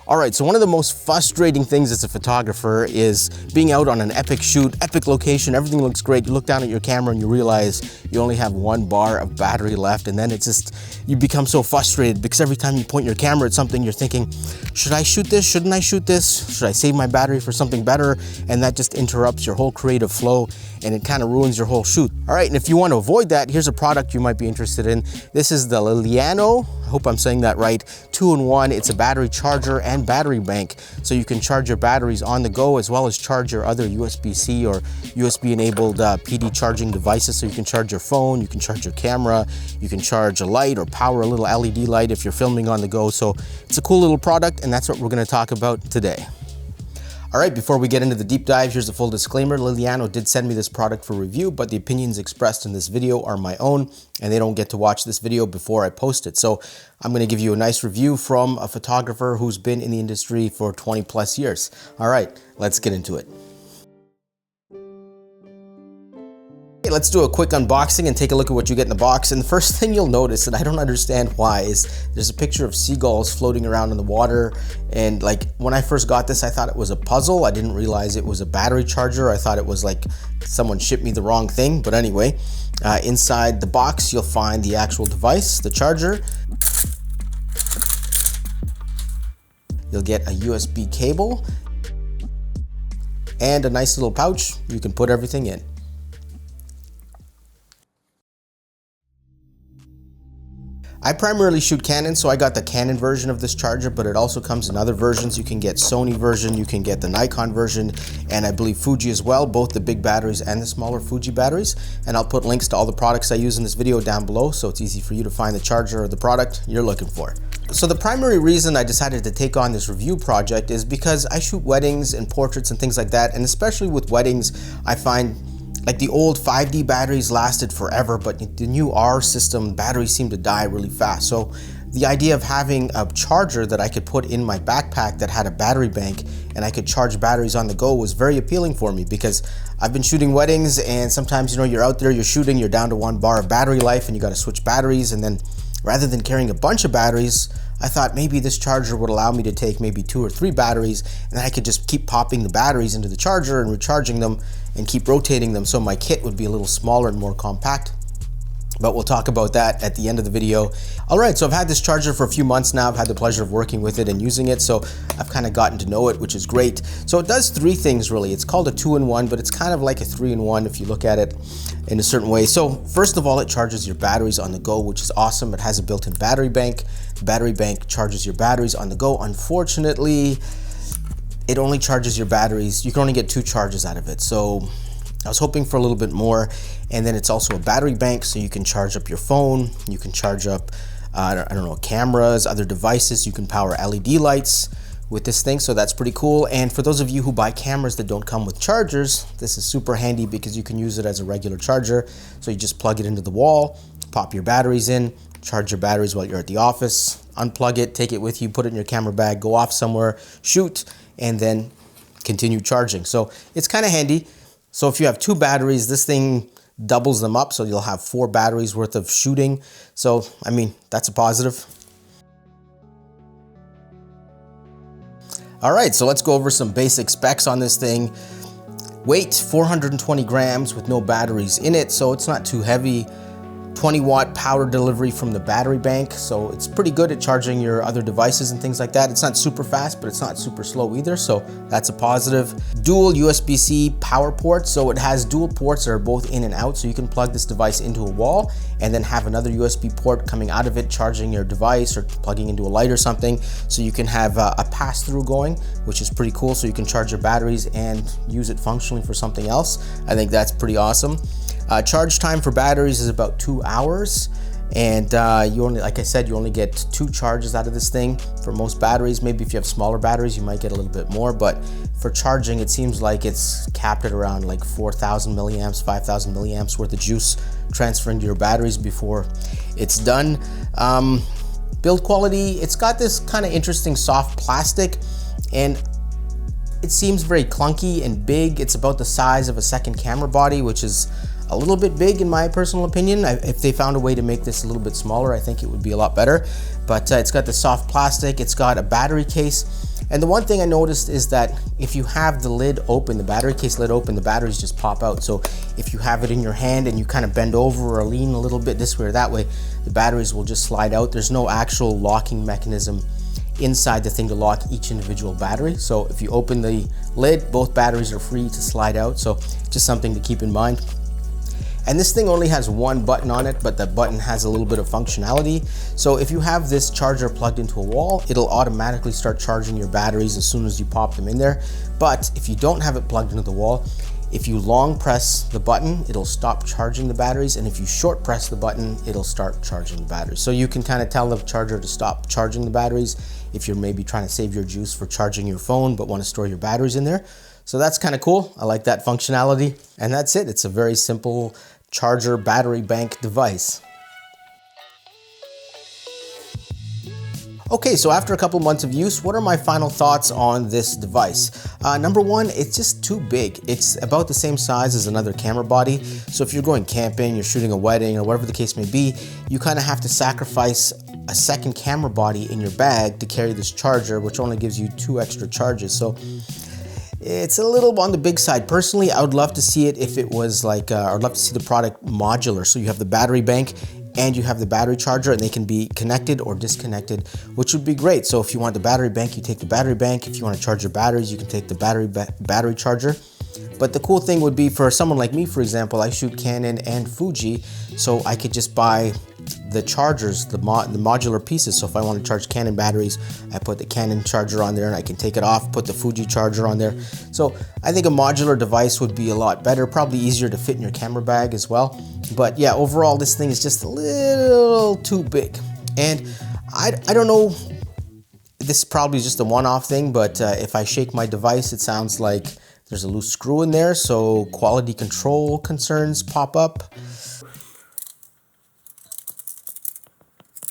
All right, so one of the most frustrating things as a photographer is being out on an epic shoot, epic location, everything looks great. You look down at your camera and you realize you only have 1 bar of battery left, and then it's just, you become so frustrated because every time you point your camera at something, you're thinking, should I shoot this? Shouldn't I shoot this? Should I save my battery for something better? And that just interrupts your whole creative flow and it kind of ruins your whole shoot. All right, and if you want to avoid that, here's a product you might be interested in. This is the LLANO, I hope I'm saying that right, 2-in-1. It's a battery charger and battery bank. So you can charge your batteries on the go as well as charge your other USB-C or USB-enabled PD charging devices. So you can charge your phone, you can charge your camera, you can charge a light or power a little LED light if you're filming on the go. So it's a cool little product, and that's what we're going to talk about today. All right, before we get into the deep dive, here's a full disclaimer. LLANO did send me this product for review, but the opinions expressed in this video are my own, and they don't get to watch this video before I post it. So I'm gonna give you a nice review from a photographer who's been in the industry for 20 plus years. All right, let's get into it. Okay, let's do a quick unboxing and take a look at what you get in the box. And the first thing you'll notice, and I don't understand why, is there's a picture of seagulls floating around in the water. And like when I first got this, I thought it was a puzzle. I didn't realize it was a battery charger. I thought it was like someone shipped me the wrong thing. But anyway, inside the box, you'll find the actual device, the charger. You'll get a USB cable and a nice little pouch you can put everything in. I primarily shoot Canon, so I got the Canon version of this charger, but it also comes in other versions. You can get Sony version, you can get the Nikon version, and I believe Fuji as well, both the big batteries and the smaller Fuji batteries. And I'll put links to all the products I use in this video down below, so it's easy for you to find the charger or the product you're looking for. So the primary reason I decided to take on this review project is because I shoot weddings and portraits and things like that, and especially with weddings, I find like the old 5D batteries lasted forever, but the new R system batteries seem to die really fast. So the idea of having a charger that I could put in my backpack that had a battery bank and I could charge batteries on the go was very appealing for me, because I've been shooting weddings, and sometimes, you know, you're out there, you're shooting, you're down to 1 bar of battery life and you got to switch batteries, and then rather than carrying a bunch of batteries, I thought maybe this charger would allow me to take maybe 2 or 3 batteries, and then I could just keep popping the batteries into the charger and recharging them and keep rotating them, so my kit would be a little smaller and more compact. But we'll talk about that at the end of the video. All right, so I've had this charger for a few months now. I've had the pleasure of working with it and using it, so I've kind of gotten to know it, which is great. So it does 3 things really. It's called a 2-in-1, but it's kind of like a 3-in-1 if you look at it in a certain way. So first of all, it charges your batteries on the go, which is awesome. It has a built-in battery bank. The battery bank charges your batteries on the go. Unfortunately, it only charges your batteries. You can only get 2 charges out of it. So I was hoping for a little bit more. And then it's also a battery bank, so you can charge up your phone, you can charge up, I don't know, cameras, other devices. You can power LED lights with this thing, so that's pretty cool. And for those of you who buy cameras that don't come with chargers, this is super handy because you can use it as a regular charger. So you just plug it into the wall, pop your batteries in, charge your batteries while you're at the office, unplug it, take it with you, put it in your camera bag, go off somewhere, shoot, and then continue charging. So it's kind of handy. So if you have 2 batteries, this thing doubles them up, so you'll have 4 batteries worth of shooting. So, I mean, that's a positive. All right, so let's go over some basic specs on this thing. Weight, 420 grams with no batteries in it, so it's not too heavy. 20-watt power delivery from the battery bank, so it's pretty good at charging your other devices and things like that. It's not super fast, but it's not super slow either, so that's a positive. Dual USB-C power ports, so it has dual ports that are both in and out, so you can plug this device into a wall and then have another USB port coming out of it charging your device or plugging into a light or something, so you can have a pass-through going, which is pretty cool, so you can charge your batteries and use it functionally for something else. I think that's pretty awesome. Charge time for batteries is about 2 hours, and you only, like I said, you only get 2 charges out of this thing. For most batteries, maybe if you have smaller batteries, you might get a little bit more, but for charging, it seems like it's capped at around like 4,000 milliamps, 5,000 milliamps worth of juice transferring to your batteries before it's done. Build quality, it's got this kind of interesting soft plastic, and it seems very clunky and big. It's about the size of a second camera body, which is a little bit big in my personal opinion. If they found a way to make this a little bit smaller, I think it would be a lot better. But it's got the soft plastic, it's got a battery case. And the one thing I noticed is that if you have the lid open, the battery case lid open, the batteries just pop out. So if you have it in your hand and you kind of bend over or lean a little bit this way or that way, the batteries will just slide out. There's no actual locking mechanism inside the thing to lock each individual battery. So if you open the lid, both batteries are free to slide out. So just something to keep in mind. And this thing only has one button on it, but the button has a little bit of functionality. So if you have this charger plugged into a wall, it'll automatically start charging your batteries as soon as you pop them in there. But if you don't have it plugged into the wall, if you long press the button, it'll stop charging the batteries. And if you short press the button, it'll start charging the batteries. So you can kind of tell the charger to stop charging the batteries if you're maybe trying to save your juice for charging your phone, but want to store your batteries in there. So that's kind of cool. I like that functionality. And that's it. It's a very simple charger battery bank device. Okay, so after a couple months of use, what are my final thoughts on this device? Number one, it's just too big. It's about the same size as another camera body. So if you're going camping, you're shooting a wedding, or whatever the case may be, you kind of have to sacrifice a second camera body in your bag to carry this charger, which only gives you 2 extra charges. So it's a little on the big side. Personally, I would love to see it if it was like, I'd love to see the product modular. So you have the battery bank and you have the battery charger, and they can be connected or disconnected, which would be great. So if you want the battery bank, you take the battery bank. If you want to charge your batteries, you can take the battery charger. But the cool thing would be for someone like me, for example, I shoot Canon and Fuji, so I could just buy the chargers, the modular pieces. So if I want to charge Canon batteries, I put the Canon charger on there and I can take it off, put the Fuji charger on there. So I think a modular device would be a lot better, probably easier to fit in your camera bag as well. But yeah, overall this thing is just a little too big. And I don't know, this is probably just a one-off thing, but if I shake my device, it sounds like there's a loose screw in there, so quality control concerns pop up.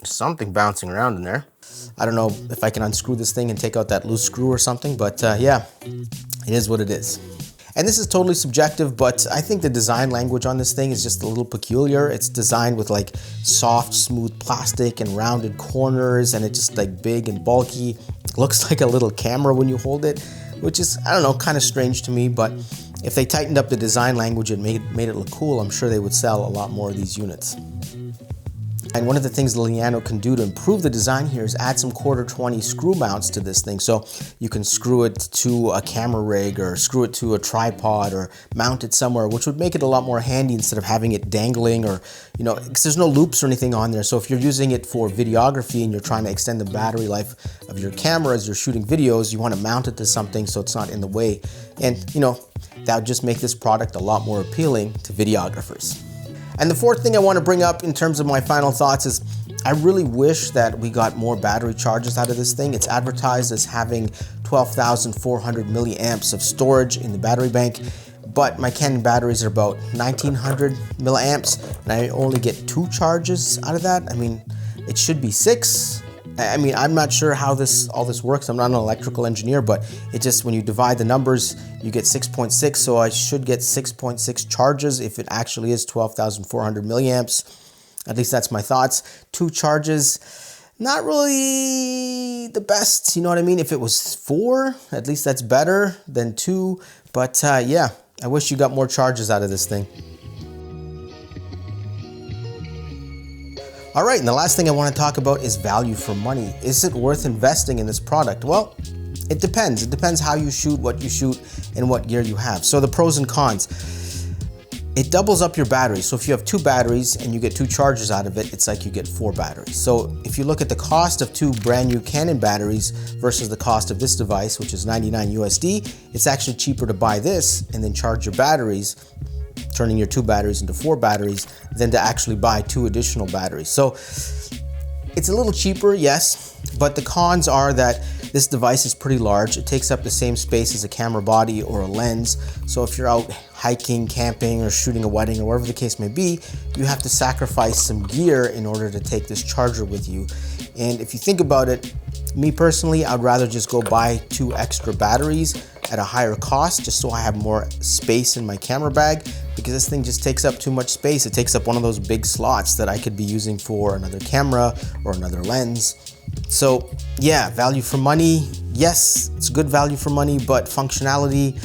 Something bouncing around in there. I don't know if I can unscrew this thing and take out that loose screw or something, but yeah, it is what it is. And this is totally subjective, but I think the design language on this thing is just a little peculiar. It's designed with like soft, smooth plastic and rounded corners, and it's just like big and bulky. It looks like a little camera when you hold it, which is, I don't know, kind of strange to me. But if they tightened up the design language and made it look cool, I'm sure they would sell a lot more of these units. And one of the things LLANO can do to improve the design here is add some 1/4-20 screw mounts to this thing. So you can screw it to a camera rig or screw it to a tripod or mount it somewhere, which would make it a lot more handy instead of having it dangling, or, you know, because there's no loops or anything on there. So if you're using it for videography and you're trying to extend the battery life of your camera as you're shooting videos, you want to mount it to something so it's not in the way. And, you know, that would just make this product a lot more appealing to videographers. And the fourth thing I want to bring up in terms of my final thoughts is I really wish that we got more battery charges out of this thing. It's advertised as having 12,400 milliamps of storage in the battery bank, but my Canon batteries are about 1,900 milliamps, and I only get 2 charges out of that. I mean, it should be 6. I mean, I'm not sure how all this works. I'm not an electrical engineer, but it just, when you divide the numbers, you get 6.6. So I should get 6.6 charges if it actually is 12,400 milliamps. At least that's my thoughts. 2 charges, not really the best. You know what I mean? If it was 4, at least that's better than 2. But yeah, I wish you got more charges out of this thing. All right, and the last thing I want to talk about is value for money. Is it worth investing in this product? Well, it depends. It depends how you shoot, what you shoot, and what gear you have. So the pros and cons. It doubles up your battery. So if you have 2 batteries and you get 2 charges out of it, it's like you get 4 batteries. So if you look at the cost of 2 brand new Canon batteries versus the cost of this device, which is $99 USD, it's actually cheaper to buy this and then charge your batteries, turning your 2 batteries into 4 batteries, than to actually buy 2 additional batteries. So it's a little cheaper, yes, but the cons are that this device is pretty large. It takes up the same space as a camera body or a lens. So if you're out hiking, camping, or shooting a wedding, or whatever the case may be, you have to sacrifice some gear in order to take this charger with you. And if you think about it, me personally, I'd rather just go buy 2 extra batteries at a higher cost, just so I have more space in my camera bag, because this thing just takes up too much space. It takes up one of those big slots that I could be using for another camera or another lens. So yeah, value for money. Yes, it's good value for money, but functionality,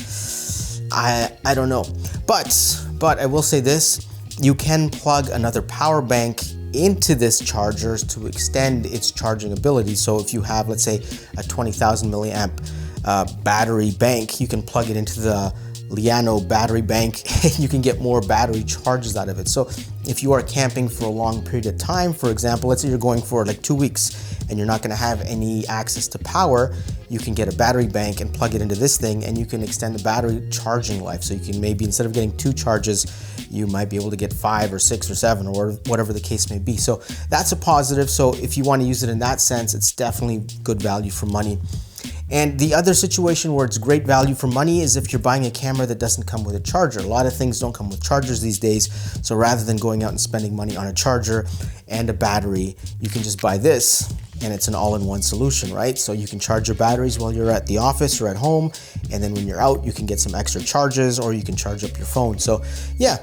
I don't know. But I will say this, you can plug another power bank into this charger to extend its charging ability. So if you have, let's say, a 20,000 milliamp battery bank, you can plug it into the LLANO battery bank and you can get more battery charges out of it. So if you are camping for a long period of time, for example, let's say you're going for like 2 weeks and you're not going to have any access to power, you can get a battery bank and plug it into this thing and you can extend the battery charging life. So you can maybe, instead of getting 2 charges, you might be able to get 5 or 6 or 7 or whatever the case may be. So that's a positive. So if you want to use it in that sense, it's definitely good value for money. And the other situation where it's great value for money is if you're buying a camera that doesn't come with a charger. A lot of things don't come with chargers these days. So rather than going out and spending money on a charger and a battery, you can just buy this and it's an all-in-one solution, right? So you can charge your batteries while you're at the office or at home. And then when you're out, you can get some extra charges or you can charge up your phone. So yeah,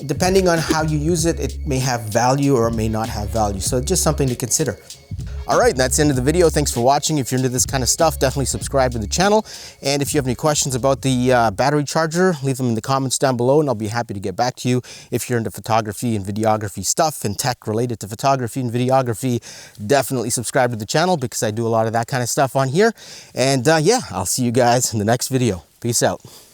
depending on how you use it, it may have value or it may not have value. So just something to consider. All right, that's the end of the video. Thanks for watching. If you're into this kind of stuff, definitely subscribe to the channel. And if you have any questions about the battery charger, leave them in the comments down below and I'll be happy to get back to you. If you're into photography and videography stuff and tech related to photography and videography, definitely subscribe to the channel because I do a lot of that kind of stuff on here. And yeah, I'll see you guys in the next video. Peace out.